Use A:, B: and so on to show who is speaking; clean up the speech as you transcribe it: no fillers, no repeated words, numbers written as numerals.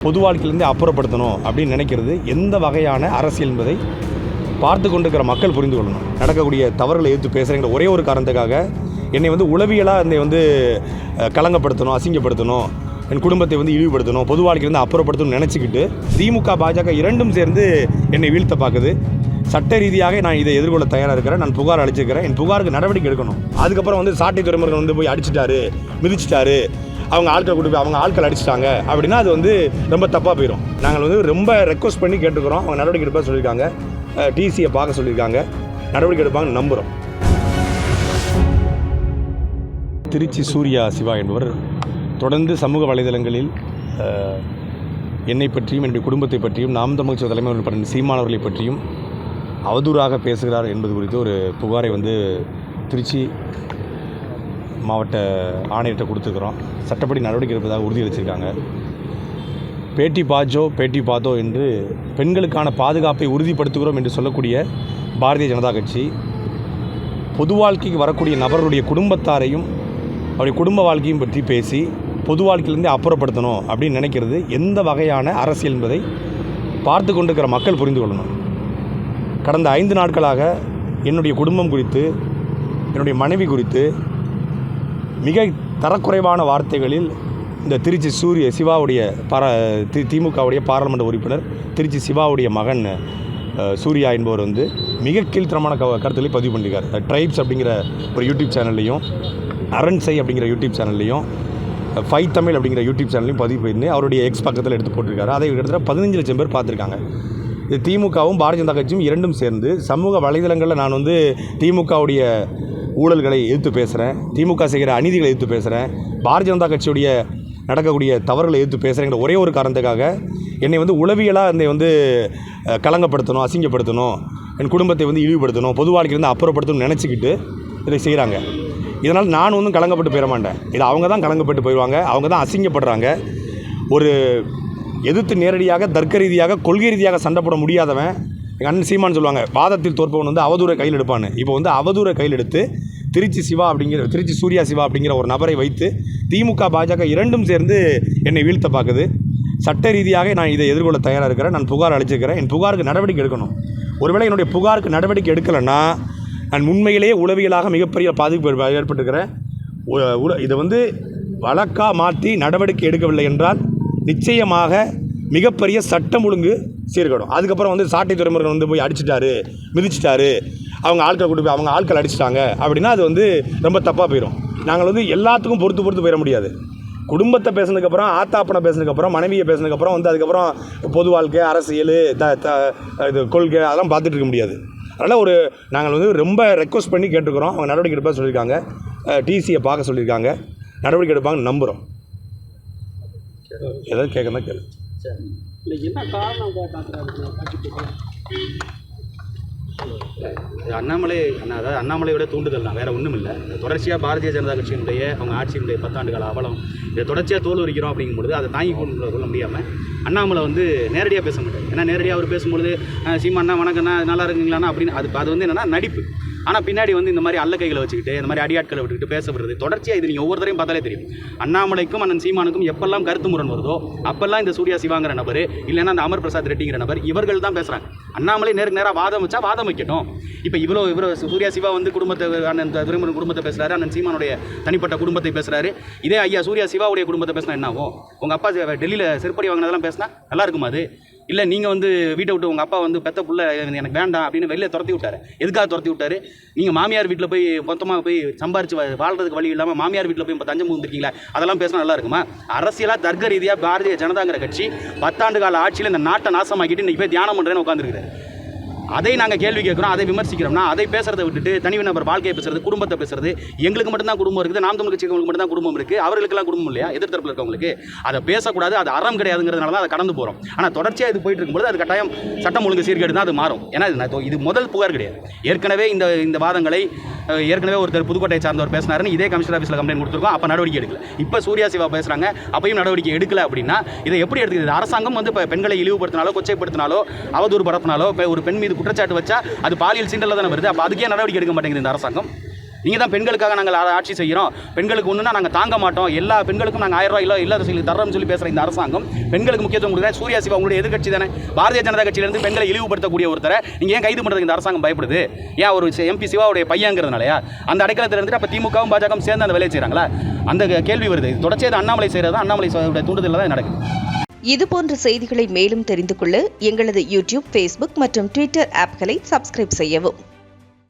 A: பொது வாழ்க்கையிலேருந்து அப்புறப்படுத்தணும் அப்படின்னு நினைக்கிறது எந்த வகையான அரசியல் என்பதை பார்த்து கொண்டிருக்கிற மக்கள் புரிந்து கொள்ளணும். நடக்கக்கூடிய தவறுகளை எதிர்த்து பேசுகிறேங்கிற ஒரே ஒரு காரணத்துக்காக என்னை உளவியலாக என்னை களங்கப்படுத்தணும், அசிங்கப்படுத்தணும், என் குடும்பத்தை இழிவுபடுத்தணும், பொது வாழ்க்கையிலேருந்து அப்புறப்படுத்தணும்னு நினச்சிக்கிட்டு திமுக பாஜக இரண்டும் சேர்ந்து என்னை வீழ்த்த பார்க்குது. சட்ட ரீதியாக நான் இதை எதிர்கொள்ள தயாராக இருக்கிறேன். நான் புகார் அளிச்சிருக்கிறேன். என் புகாருக்கு நடவடிக்கை எடுக்கணும். அதுக்கப்புறம் சாட்டை துறைமுருகன் போய் அடிச்சிட்டாரு, மிதிச்சிட்டாரு, அவங்க ஆட்கள் கூட்டு போய் அவங்க ஆட்கள் அடிச்சிட்டாங்க அப்படின்னா அது ரொம்ப தப்பாக போயிடும். நாங்கள் ரொம்ப ரெக்வஸ்ட் பண்ணி கேட்டுக்கிறோம். அவங்க நடவடிக்கை எடுப்பாக சொல்லியிருக்காங்க. டிசியை பார்க்க சொல்லியிருக்காங்க. நடவடிக்கை எடுப்பாங்க நம்புகிறோம். திருச்சி சூர்யா சிவா என்பவர் தொடர்ந்து சமூக வலைதளங்களில் என்னை பற்றியும் என்னுடைய குடும்பத்தை பற்றியும் நாம் தமிழ் கட்சி தலைமை சீமானவர்களை பற்றியும் அவதூறாக பேசுகிறார் என்பது குறித்து ஒரு புகாரை திருச்சி மாவட்ட ஆணையர்கிட்ட கொடுத்துருக்குறோம். சட்டப்படி நடவடிக்கை எடுப்பதாக உறுதியளிச்சிருக்காங்க. பேட்டி பாஜோ பேட்டி பாதோ என்று பெண்களுக்கான பாதுகாப்பை உறுதிப்படுத்துகிறோம் என்று சொல்லக்கூடிய பாரதிய ஜனதா கட்சி பொது வாழ்க்கைக்கு வரக்கூடிய நபர்களுடைய குடும்பத்தாரையும் அவருடைய குடும்ப வாழ்க்கையும் பற்றி பேசி பொது வாழ்க்கையிலேருந்து அப்புறப்படுத்தணும் அப்படின்னு நினைக்கிறது எந்த வகையான அரசியல் என்பதை பார்த்து கொண்டிருக்கிற மக்கள் புரிந்து கொள்ளணும். கடந்த 5 நாட்களாக என்னுடைய குடும்பம் குறித்து, என்னுடைய மனைவி குறித்து மிக தரக்குறைவான வார்த்தைகளில் இந்த திருச்சி சிவாவுடைய திமுகவுடைய பாராளுமன்ற உறுப்பினர் திருச்சி சிவாவுடைய மகன் சூர்யா என்பவர் மிக கீழ்த்தரமான கருத்துக்களை பதிவு பண்ணியிருக்கார். ட்ரைப்ஸ் அப்படிங்கிற ஒரு யூடியூப் சேனல்லையும், அரண்சை அப்படிங்கிற யூடியூப் சேனல்லையும், ஃபைட் தமிழ் அப்படிங்கிற யூடியூப் சேனல்லையும் பதிவு பண்ணி அவருடைய எக்ஸ் பக்கத்தில் எடுத்து போட்டிருக்காரு. அதை கிட்டத்தட்ட 15 லட்சம் பேர் பார்த்துருக்காங்க. இது திமுகவும் பாரதிய ஜனதா கட்சியும் இரண்டும் சேர்ந்து சமூக வலைதளங்களில் நான் திமுகவுடைய ஊழல்களை எதிர்த்து பேசுகிறேன், திமுக செய்கிற அநீதிகளை எதிர்த்து பேசுகிறேன், பாரதிய ஜனதா கட்சியுடைய நடக்கக்கூடிய தவறுகளை எதிர்த்து பேசுகிறேங்கிற ஒரே ஒரு காரணத்துக்காக என்னை உளவியலாக என்னை களங்கப்படுத்தணும், அசிங்கப்படுத்தணும், என் குடும்பத்தை இழிவுபடுத்தணும், பொது வாழ்க்கையிலேருந்து அப்புறப்படுத்தணும்னு நினச்சிக்கிட்டு இதை செய்கிறாங்க. இதனால் நான் களங்கப்பட்டு போயிட மாட்டேன். இது அவங்க தான் களங்கப்பட்டு போயிடுவாங்க. அவங்க தான் அசிங்கப்படுறாங்க. ஒரு எதிர்த்து நேரடியாக தர்க்க ரீதியாக கொள்கை ரீதியாக சண்டை போட முடியாதவன் எங்கள் அண்ணன் சீமான்னு சொல்லுவாங்க, வாதத்தில் தோற்பவன் அவதூறை கையில் எடுப்பான்னு. இப்போ அவதூறை கையில் எடுத்து திருச்சி சூர்யா சிவா அப்படிங்கிற ஒரு நபரை வைத்து திமுக பாஜக இரண்டும் சேர்ந்து என்னை வீழ்த்த பார்க்குது. சட்ட ரீதியாக நான் இதை எதிர்கொள்ள தயாராக இருக்கிறேன். நான் புகார் அளிச்சிருக்கிறேன். என் புகாருக்கு நடவடிக்கை எடுக்கணும். ஒருவேளை என்னுடைய புகாருக்கு நடவடிக்கை எடுக்கலைன்னா நான் உண்மையிலேயே உளவியலாக மிகப்பெரிய பாதிப்பு ஏற்பட்டிருக்கிறேன். இதை வழக்காக மாற்றி நடவடிக்கை எடுக்கவில்லை என்றால் நிச்சயமாக மிகப்பெரிய சட்டம் ஒழுங்கு சீர்கடும். அதுக்கப்புறம் சாட்டை துறைமுருகன் போய் அடிச்சிட்டாரு, மிதிச்சிட்டாரு, அவங்க ஆட்கள் கூட்டு போய் அவங்க ஆட்கள் அடிச்சிட்டாங்க அப்படின்னா அது ரொம்ப தப்பாக போயிடும். நாங்கள் எல்லாத்துக்கும் பொறுத்து போயிட முடியாது. குடும்பத்தை பேசினதுக்கப்புறம், ஆத்தாப்பனை பேசினதுக்கப்புறம், மனைவியை பேசினதுக்கப்புறம் அதுக்கப்புறம் பொது வாழ்க்கை, அரசியல், இது கொள்கை அதெல்லாம் பார்த்துட்டு இருக்க முடியாது. அதனால் நாங்கள் ரொம்ப ரெக்வஸ்ட் பண்ணி கேட்டுக்கிறோம். அவங்க நடவடிக்கை எடுப்பாக சொல்லியிருக்காங்க. டிசியை பார்க்க சொல்லியிருக்காங்க. நடவடிக்கை எடுப்பாங்க நம்புகிறோம். ஏதாவது கேட்கணும் கேளு.
B: என்ன காரணம் அண்ணாமலையோட தூண்டுதல் தான், வேறு ஒன்றும் இல்லை. தொடர்ச்சியாக பாரதிய ஜனதா கட்சியினுடைய அவங்க ஆட்சியினுடைய 10 ஆண்டு கால அவலம் இதை தொடர்ச்சியாக தோல் உரிக்கிறோம் அப்படிங்கும்பொழுது அதை தாங்கி கொள்ள முடியாமல் அண்ணாமலை நேரடியாக பேச மாட்டார். ஏன்னா நேரடியாக அவர் பேசும்பொழுது சீமாண்ணா வணக்கண்ணா நல்லா இருக்குங்களாண்ணா அப்படின்னு அது என்னென்னா நடிப்பு. ஆனால் பின்னாடி இந்த மாதிரி அல்ல கைகளை வச்சுக்கிட்டு இந்த மாதிரி அடியாட்களை விட்டுக்கிட்டு பேசப்படுறது தொடர்ச்சியாக இது நீங்கள் ஒவ்வொருத்தரையும் பார்த்தாலே தெரியும். அண்ணாமலைக்கும் அண்ணன் சீமானுக்கும் எப்பெல்லாம் கருத்து முரண் வருதோ அப்பெல்லாம் இந்த சூர்யா சிவாங்கிற நபர், இல்லைன்னா அந்த அமர் பிரசாத் ரெட்டிங்கிற நபர், இவர்கள் தான் பேசுகிறாங்க. அண்ணாமலை நேராக வாதம் வச்சா வாதம் வைக்கட்டும். இப்போ இவ்வளோ சூர்யா சிவா குடும்பத்தை, அண்ணன் துரைமுருகன் குடும்பத்தை பேசுகிறாரு, அண்ணன் சீமானுடைய தனிப்பட்ட குடும்பத்தை பேசுகிறாரு. இதே ஐயா சூர்யா சிவாவுடைய குடும்பத்தை பேசினா என்ன ஆகும்? உங்கள் அப்பா டெல்லியில் செருப்படி வாங்கினதெல்லாம் பேசினா நல்லா இருக்குமா? அது இல்லை நீங்கள் வீட்டை விட்டு உங்கள் அப்பா பெத்த புள்ள எனக்கு வேண்டாம் அப்படின்னு வெளியே துரத்தி விட்டார். எதுக்காக துரத்தி விட்டார்? நீங்கள் மாமியார் வீட்டில் போய் மொத்தமாக போய் சம்பாரித்து வாழ்றதுக்கு வழி இல்லாமல் மாமியார் வீட்டில் போய் இப்போ தஞ்சம் வந்துருக்கீங்களா? அதெல்லாம் பேசினா நல்லா இருக்குமா? அரசியலாக தர்க்க ரீதியாக பாரதிய ஜனதாங்கிற கட்சி 10 ஆண்டு கால ஆட்சியில் இந்த நாட்டை நாசமாக்கிட்டு இன்றைக்கி போய் தியானம் பண்ணுறேன்னு உட்காந்துருக்குது. அதை நாங்கள் கேள்வி கேட்குறோம், அதை விமர்சிக்கிறோம்னா அதை பேசுறதை விட்டுட்டு தனிநபர் வாழ்க்கையை பேசுறது, குடும்பத்தை பேசுறது, எங்களுக்கு மட்டும்தான் குடும்பம் இருக்குது, நாம் தமிழ் கட்சிகளுக்கு மட்டும்தான் குடும்பம் இருக்குது, அவர்களுக்கெல்லாம் குடும்பம் இல்லையா? எதிர்த்தரப்பில் இருக்கவங்களுக்கு அதை பேசக்கூடாது, அது அறம் கிடையாதுங்கிறதுனால தான் அதை கடந்து போகிறோம். ஆனால் தொடர்ச்சியாக இது போயிட்டு இருக்கும்போது அது கட்டாயம் சட்டம் ஒழுங்கு சீர்கேடு தான் அது மாறும். ஏன்னா இது முதல் புகார் கிடையாது. ஏற்கனவே இந்த வாதங்களை ஒருத்தர் புதுக்கோட்டையை சார்ந்தவர் பேசினாருன்னு இதே கமிஷனர் ஆஃபீஸில் கம்ப்ளைண்ட் கொடுத்துருக்கோம். அப்போ நடவடிக்கை எடுக்கல. இப்போ சூர்யா சிவா பேசுகிறாங்க, அப்பையும் நடவடிக்கை எடுக்கல அப்படின்னா இதை எப்படி எடுத்துக்குது? அரசாங்கம் இப்போ பெண்களை இழிவுபடுத்தினாலோ, கொச்சைப்படுத்தினாலோ, அவதூறு பரப்பினாலோ, ஒரு பெண் மீது குற்றச்சாட்டு வச்சா அது பாலியல் சீண்டலில் தானே வருது. அப்போ அதுக்கே நடவடிக்கை எடுக்க மாட்டேங்குது இந்த அரசாங்கம். நீங்கள் தான் பெண்களுக்காக நாங்கள் ஆட்சி செய்கிறோம், பெண்களுக்கு ஒன்றுனா நாங்கள் தாங்க மாட்டோம், எல்லா பெண்களுக்கும் நாங்கள் 1000 ரூபாய் இல்ல தர்றோம்னு சொல்லி பேசுகிற இந்த அரசாங்கம் பெண்களுக்கு முக்கியத்துவம் கொடுக்குற சூர்யா சிவா உங்களுடைய எதிர்க்கட்சி தானே. பாரதிய ஜனதா கட்சியிலேருந்து பெண்களை இழிவுபடுத்தக்கூடிய ஒருத்தரை நீங்கள் ஏன் கைது பண்ணுறதுக்கு இந்த அரசாங்கம் பயப்படுது? ஏன் ஒரு MP சிவாவுடைய பையங்கிறதுனாலயா அந்த அடைக்கலத்தில் இருந்துட்டு அப்போ திமுகவும் பாஜகவும் சேர்ந்து அந்த வேலையை செய்கிறாங்களா? அந்த கேள்வி வருது. தொடர்ச்சியாக அண்ணாமலை செய்கிறது தான் அண்ணாமலை தூண்டுதலில் தான் நடக்குது.
C: இதுபோன்ற செய்திகளை மேலும் தெரிந்து கொள்ள எங்களது யூடியூப், Facebook மற்றும் Twitter ஆப்களை சப்ஸ்கிரைப் செய்யவும்.